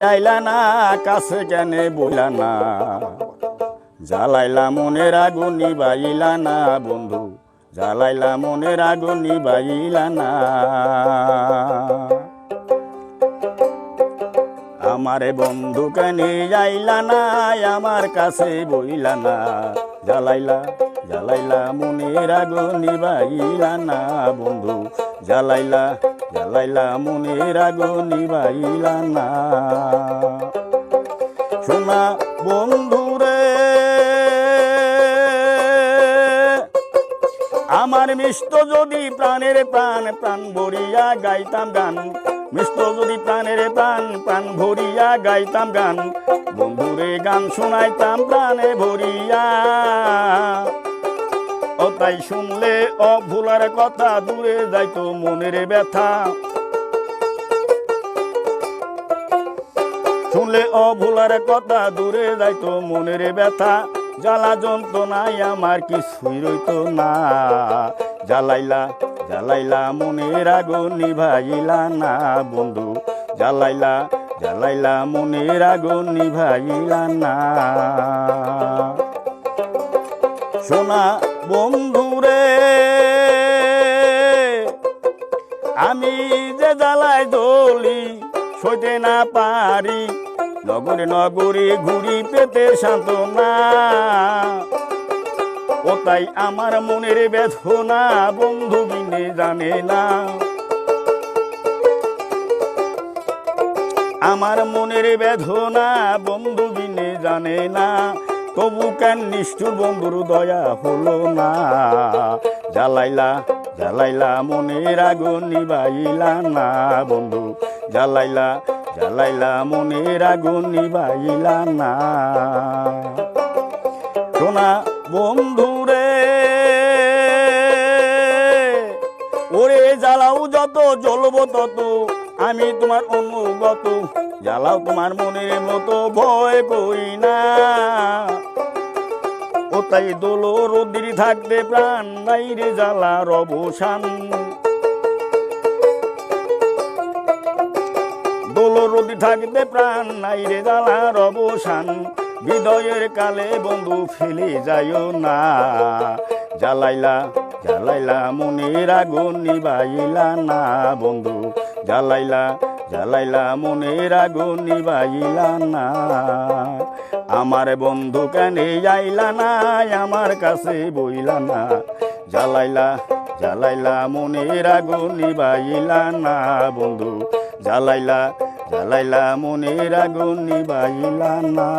আইলা না কাছে কেনে বইলা না, জ্বালাইলা মনের আগুন নিবাইলা না বন্ধু, জ্বালাইলা মনের আগুন নিবাইলা না। আমারে বন্ধু কেনে আইলা না, আমার কাছে বইলা না, জ্বালাইলা জ্বালাইলা মনের আগুন নিবাইলা না বন্ধু, জ্বালাইলা জ্বালাইলা মনের আগুন নিবাইলা না। শোনা বন্ধুরে আমার মিষ্ট যদি প্রাণের প্রাণ প্রাণ ভরিয়া গাইতাম গান, মিষ্ট যদি প্রাণের প্রাণ প্রাণ ভরিয়া গাইতাম গান, বন্ধুরে গান শোনাইতাম প্রাণে ভরিয়া। ও তাই শুনলে অভুলার কথা দূরে যাইতো মনের ব্যথা, শুনলে অভুলার কথা দূরে যাইতো মনের ব্যথা। জ্বালা যন্ত্রণায় আমার কিছুই রইতো না, জ্বালাইলা জ্বালাইলা মনের আগুন নিভাইলা না বন্ধু, জ্বালাইলা জ্বালাইলা মনের আগুন নিভাইলা না। শোনা বন্ধুরে আমি যে জ্বালাই জ্বলি সইতে না পারি, নগরে নগরে ঘুরি পেতে সান্ত্বনা। ও তাই আমার মনের বেদনা বন্ধু বিনে জানে না, আমার মনের বেদনা বন্ধু বিনে জানে না। তবু কেন নিষ্ঠুর বন্ধুর দয়া হলো না, জ্বালাইলা জ্বালাইলা মনের আগুন নিবাইলা না বন্ধু, জ্বালাইলা জ্বালাইলা মনের আগুন নিবাইলা না। শোনা বন্ধুরে ওরে জ্বালাও যত জ্বলব তত আমি তোমার অনুগত, জ্বালাও তোমার মনের মতো ভয় করি না। ও তাই দোলো রোদির থাকতে প্রাণ নাই রে জ্বালার অবসান, দোলো রোদি থাকতে প্রাণ নাই রে জ্বালার অবসান। হৃদয়ের কালে বন্ধু ফেলে যাইও না, জ্বালাইলা জ্বালাইলা মনের আগুন নিবাইলা না বন্ধু, জ্বালাইলা জ্বালাইলা মনের আগুন নিবাইলা না। আমার বন্ধু কেনে আইলা না, আমার কাছে বইলা না, জ্বালাইলা জ্বালাইলা মনের আগুন নিবাইলা না বন্ধু, জ্বালাইলা জ্বালাইলা মনের আগুন নিবাইলা না।